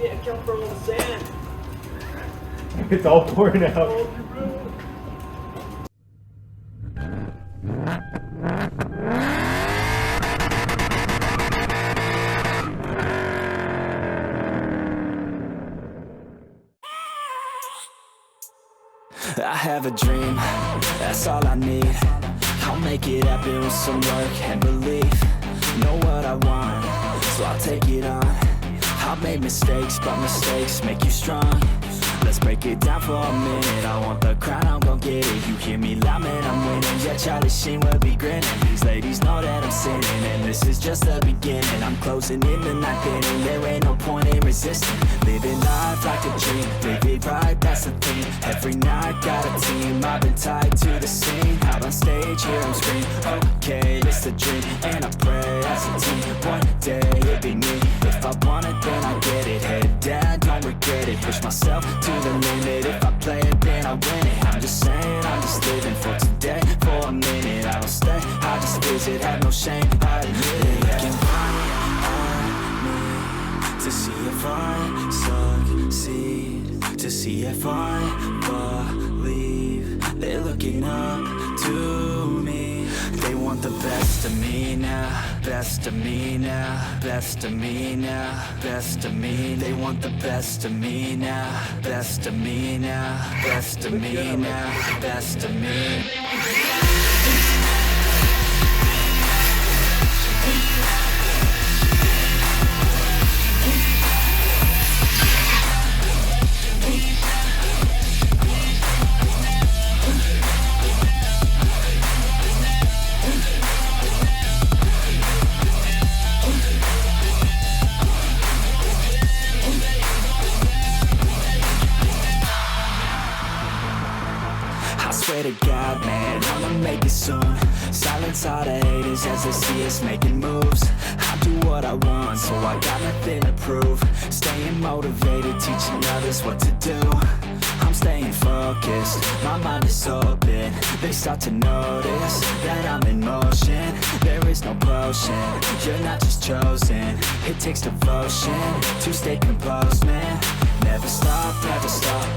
yeah, account for all the sand. It's all pouring out. I have a dream, that's all I need. I'll make it happen with some work and belief. Know what I want, so I'll take it on. I've made mistakes, but mistakes make you strong. Let's break it down for a minute. I want the crown, I'm gon' get it. You hear me loud, man, I'm winning. Yeah, Charlie Sheen will be grinning. These ladies know that I'm sinning, and this is just the beginning. I'm closing in the ninth inning. There ain't no point in resisting. Living life like a dream, live it right, that's the thing. Every night got a team, I've been tied to the scene. Out on stage, here I'm screaming. Okay, it's a dream, and I pray as a team. One day it'll be me. If I want it, then I get it. Head down, don't regret it. Push myself to the limit. If I play it, then I win it. I'm just saying, I'm just living for today. For a minute, I don't stay, I just visit. Have no shame, I admit it. Looking right at me to see if I succeed, to see if I believe. They're looking up to me. They want the best of me now, best of me now, best of me now, best of me. They want the best of me now, best of me now, best of me now, best of me. Swear to God, man, I'ma make it soon. Silence all the haters as they see us making moves. I do what I want, so I got nothing to prove. Staying motivated, teaching others what to do. I'm staying focused, my mind is open. They start to notice that I'm in motion. There is no potion, you're not just chosen. It takes devotion to stay composed, man. Never stop,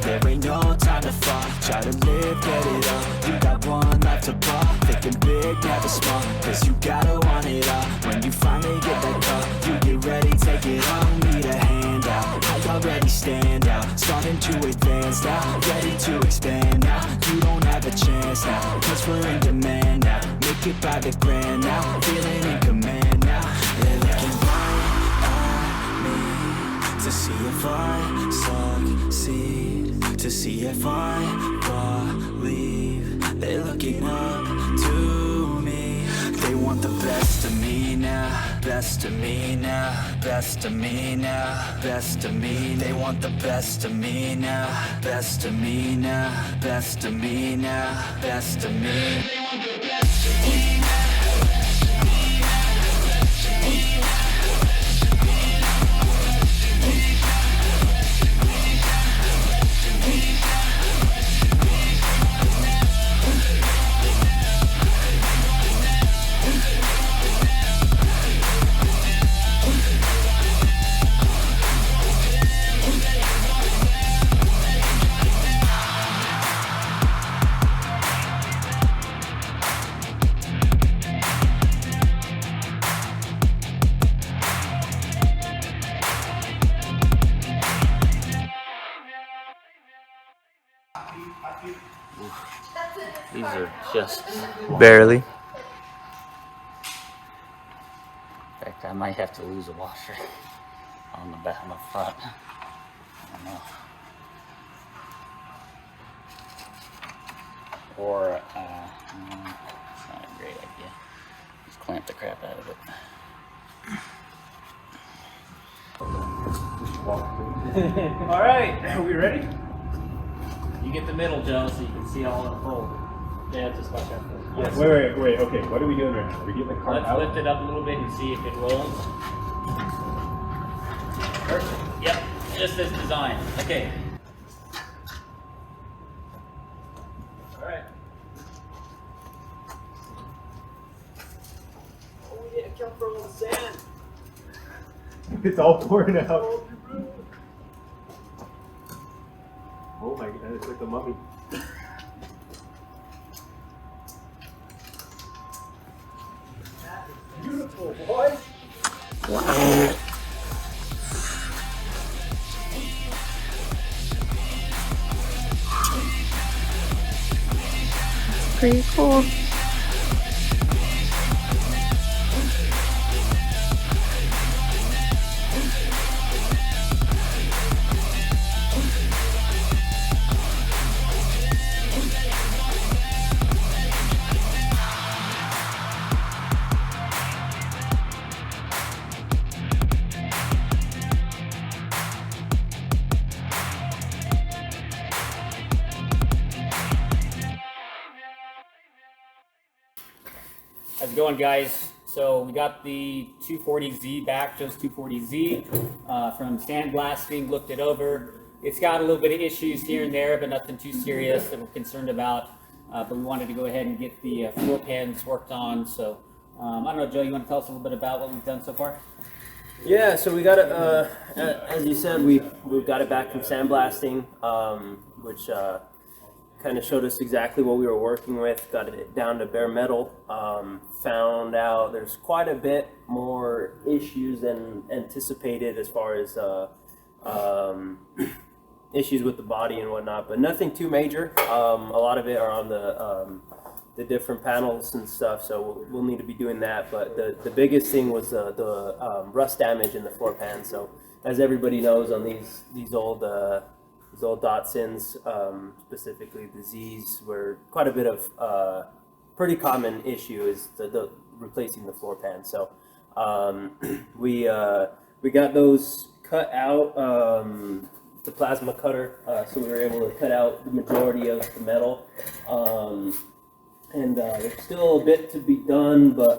there ain't no time to fall. Try to live, get it up, you got one life to ball. Thinking big, never small, cause you gotta want it all. When you finally get that call, you get ready, take it on. Need a handout, I already stand out. Starting to advance now, ready to expand now. You don't have a chance now, cause we're in demand now. Make it by the grand now, feeling in command now. They're looking right at me to see if I succeed, to see if I believe. They're looking up to me. They want the best of me now, best of me now, best of me now, best of me. They want the best of me now, best of me now, best of me now, best of me. They want the best of me now. These are just Barely. In fact, I might have to lose a washer on the back, on the front. I don't know. Or, it's not a great idea. Just clamp the crap out of it. All right, are we ready? You get the middle, Joe, so you can see all unfold. Yeah, just watch out for it. Yes. Wait. Okay, what are we doing right now? We're getting the cart out. Let's lift it up a little bit and see if it rolls. Perfect. Yep, just as designed. Okay. All right. Oh yeah, account for all the sand. It's all pouring out. man. It's like the mummy. Beautiful, boy. Wow. Pretty cool. How's it going, guys? So we got the 240Z back, just 240Z from sandblasting, looked it over. It's got a little bit of issues here and there, but nothing too serious that we're concerned about. But we wanted to go ahead and get the floor pans worked on. So I don't know, Joe, you want to tell us a little bit about what we've done so far? Yeah, so we got it, as you said, we got it back from sandblasting, which kind of showed us exactly what we were working with, got it down to bare metal, found out there's quite a bit more issues than anticipated as far as issues with the body and whatnot, but nothing too major. A lot of it are on the different panels and stuff, so we'll need to be doing that. But the biggest thing was the rust damage in the floor pan. So as everybody knows, on these old Datsuns, specifically the Z's, were quite a bit of pretty common issue is the replacing the floor pan. So we got those cut out, the plasma cutter, so we were able to cut out the majority of the metal. And there's still a bit to be done, but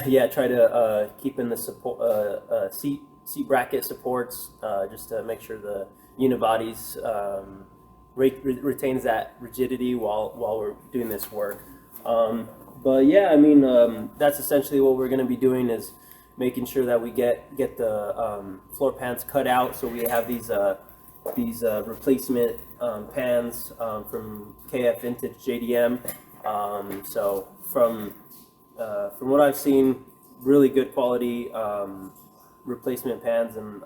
yeah, try to keep in the support seat bracket supports, just to make sure the unibodies retains that rigidity while we're doing this work. But yeah, I mean, that's essentially what we're going to be doing, is making sure that we get the floor pans cut out. So we have these replacement pans from KF Vintage JDM. So from what I've seen, really good quality replacement pans, and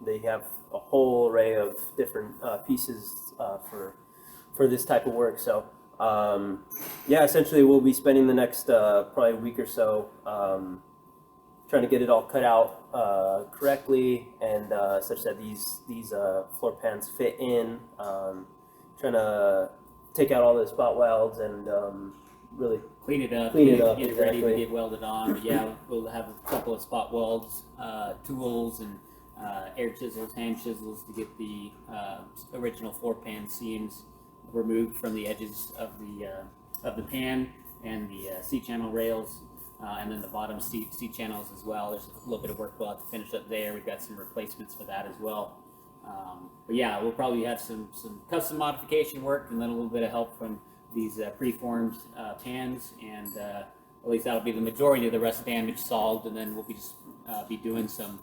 they have a whole array of different pieces for this type of work. So yeah, essentially we'll be spending the next probably week or so trying to get it all cut out correctly, and such that these floor pans fit in. Trying to take out all the spot welds and really Clean it up, get get it it ready to exactly. get welded on. But yeah, we'll have a couple of spot welds, tools, and air chisels, hand chisels to get the original floor pan seams removed from the edges of the pan and the C-channel rails, and then the bottom C-channels as well. There's a little bit of work we'll have to finish up there. We've got some replacements for that as well. But yeah, we'll probably have some custom modification work, and then a little bit of help from these preformed pans, and at least that'll be the majority of the rust damage solved, and then we'll be doing some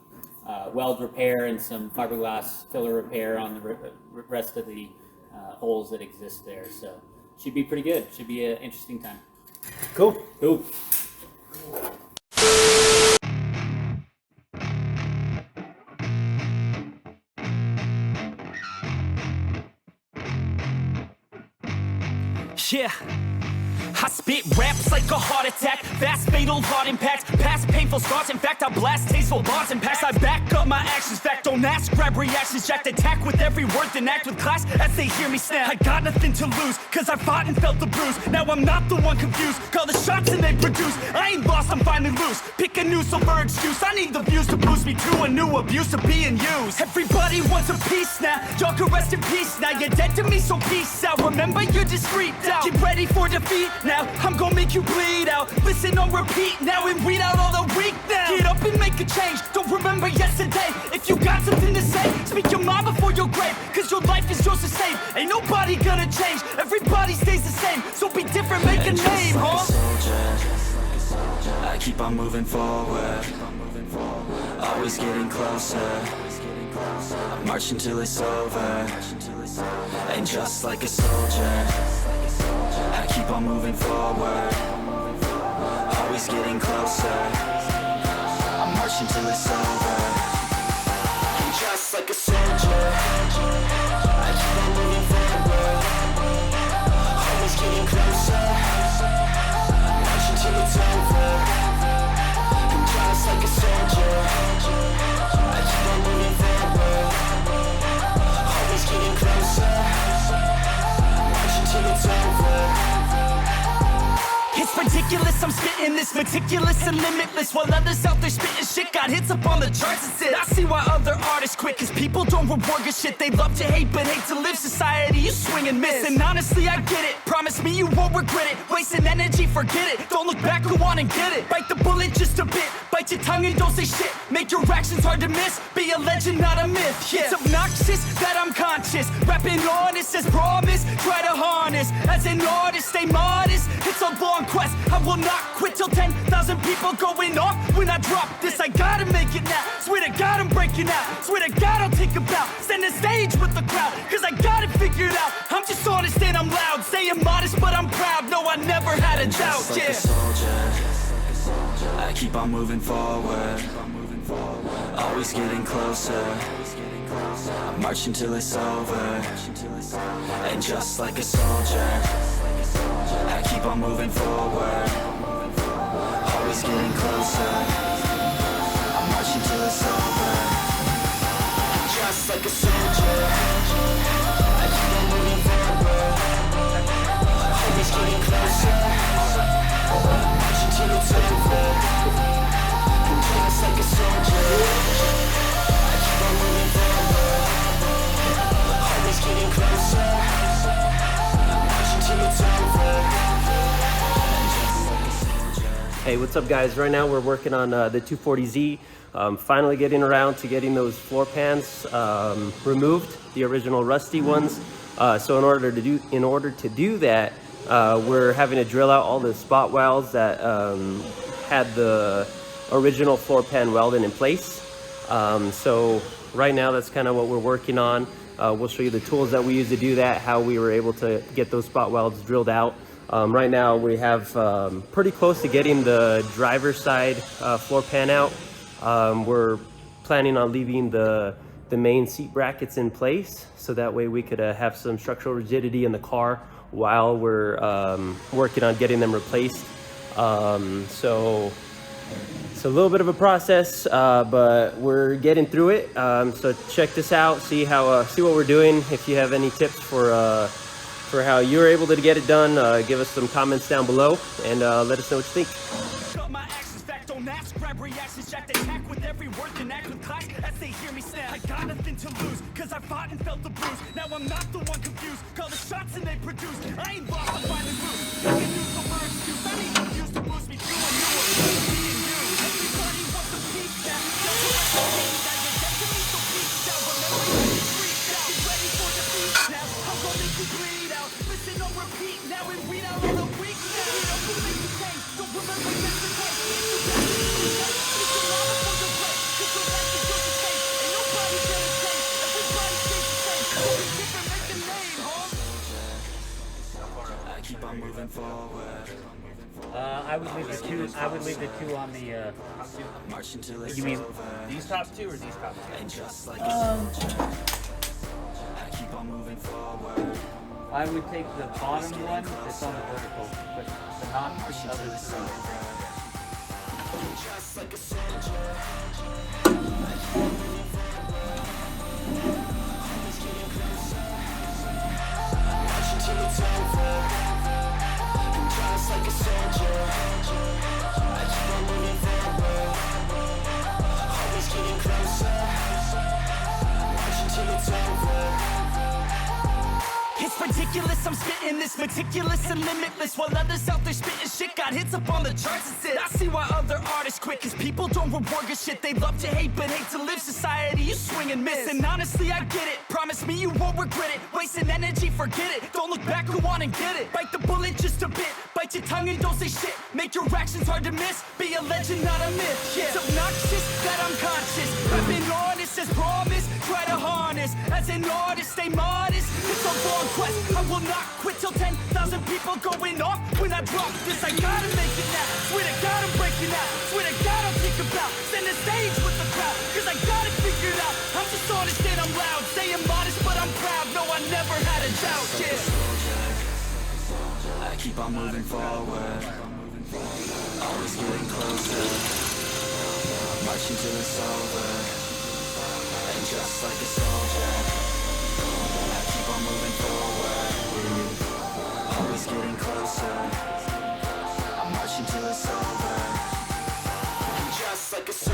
weld repair and some fiberglass filler repair on the rest of the holes that exist there. So should be pretty good. Should be an interesting time. Cool. Cool. Yeah, I spit raps like a heart attack, fast fatal heart impact, past painful scars. In fact, I blast tasteful bars and packs. I back up my actions, fact don't ask, grab reactions, jacked attack with every word, then act with class as they hear me snap. I got nothing to lose, cause I fought and felt the bruise. Now I'm not the one confused, call the shots and they produce. I ain't lost, I'm finally loose, pick a new silver excuse. I need the views to boost me to a new abuse of being used. Everybody wants a piece now, y'all can rest in peace now. You're dead to me, so peace out. Remember, you're just freaked out. Get ready for defeat now, I'm gonna make you bleed out. Listen on repeat now and weed out all the weak now. Get up and make a change, don't remember yesterday. If you got something to say, speak your mind before your grave, cause your life is yours to save. Ain't nobody gonna change, everybody stays the same. So be different, make a name, huh? I keep on moving forward, always getting closer. I march until it's over. And just like a soldier, I keep on moving forward, always getting closer. I march until it's over. And just like a soldier, I keep on moving forward, always getting closer. I march until it's over. And just like a soldier, I keep on moving forward, always getting closer. March until it's over. It's ridiculous, I'm spitting this meticulous and limitless, while others out there spitting shit got hits up on the charts and shit. I see why other artists quit, cause people don't reward good shit. They love to hate but hate to live. Society, you swing and miss. And honestly, I get it. Promise me you won't regret it. Wasting energy, forget it. Don't look back, go on and get it. Bite the bullet just a bit. Bite your tongue and don't say shit. Make your actions hard to miss. Be a legend, not a myth. Yeah. It's obnoxious that I'm conscious. Rapping honest as promise. Try to harness. As an artist, stay modest. It's a long quest. I will not quit till 10,000 people going off when I drop this. I gotta make it now. Swear to God I'm breaking out. Swear to God I'll take a bow. Stand the stage with the crowd, cause I got it figured out. I'm just honest and I'm loud. Saying modest but I'm proud. No, I never had a doubt. Just like a soldier, I keep on moving forward, always getting closer. I march until it's over. And just like a soldier, I keep on moving forward, always getting closer. I march until it's over. Just like a soldier, I keep on moving forward, always getting closer. March until it's over. Just like a soldier, I keep on moving forward, always getting closer. March until it's over. Hey, what's up guys? Right now we're working on the 240Z. Finally getting around to getting those floor pans removed, the original rusty ones. So in order to do that, we're having to drill out all the spot welds that had the original floor pan welded in place. So right now that's kind of what we're working on. We'll show you the tools that we use to do that, how we were able to get those spot welds drilled out. Right now we have pretty close to getting the driver's side floor pan out. We're planning on leaving the main seat brackets in place, so that way we could have some structural rigidity in the car while we're working on getting them replaced. So it's a little bit of a process, but we're getting through it. So check this out, see what we're doing. If you have any tips for how you're able to get it done, give us some comments down below and let us know what you think. Got my actions back, don't ask, grab reactions, jack the attack with every word, connect with class as they hear me snap. I got nothing to lose, cause I fought and felt the bruise. Now I'm not the one confused, call the shots and they produce. I ain't lost, I'm finally loose. You can use the word excuse, I need to use to boost me through a new me and you. Everybody wants a piece now, that's what I need. Now you get to me, so peace out, remember you can freak out. Get ready for defeat now, I'm gonna make you bleed out. Listen on repeat now and read out all the weak now. You know who makes you change, don't remember yesterday. Keep on moving forward. I would leave the two. I would leave the two on the. You mean These top two or these top two? and just like a soldier, I keep on moving forward. I would take the bottom one that's on the vertical, but the not the other side. Just like a soldier. Until it's over. Just like a soldier, I keep on moving forward, always getting closer. Watch until it's over. It's ridiculous, I'm spitting this meticulous and limitless, while others out there spitting shit got hits up on the charts and shit. I see why other artists quit, cause people don't reward good shit. They love to hate but hate to live. Society, you swing and miss. And honestly, I get it. Promise me you won't regret it. Wasting energy, forget it. Don't look back, go on and get it. Bite the bullet just a bit. Bite your tongue and don't say shit. Make your actions hard to miss. Be a legend, not a myth. Yeah. It's obnoxious that I'm conscious. Rapping honest as promise. honest. As an artist, stay modest. It's a long quest, I will not quit till 10,000 people going off. When I drop this, I gotta make it now. Swear to God, I'm breaking out. Swear to God, I'll think about send the stage with the crowd, cause I got it figured out. I'm just honest and I'm loud, staying modest but I'm proud. No, I never had a doubt, yeah. I keep on moving forward, always getting closer, marching till it's over. And just like a soldier, I keep on moving forward, always getting closer, I'm marching till it's over. And just like a soldier,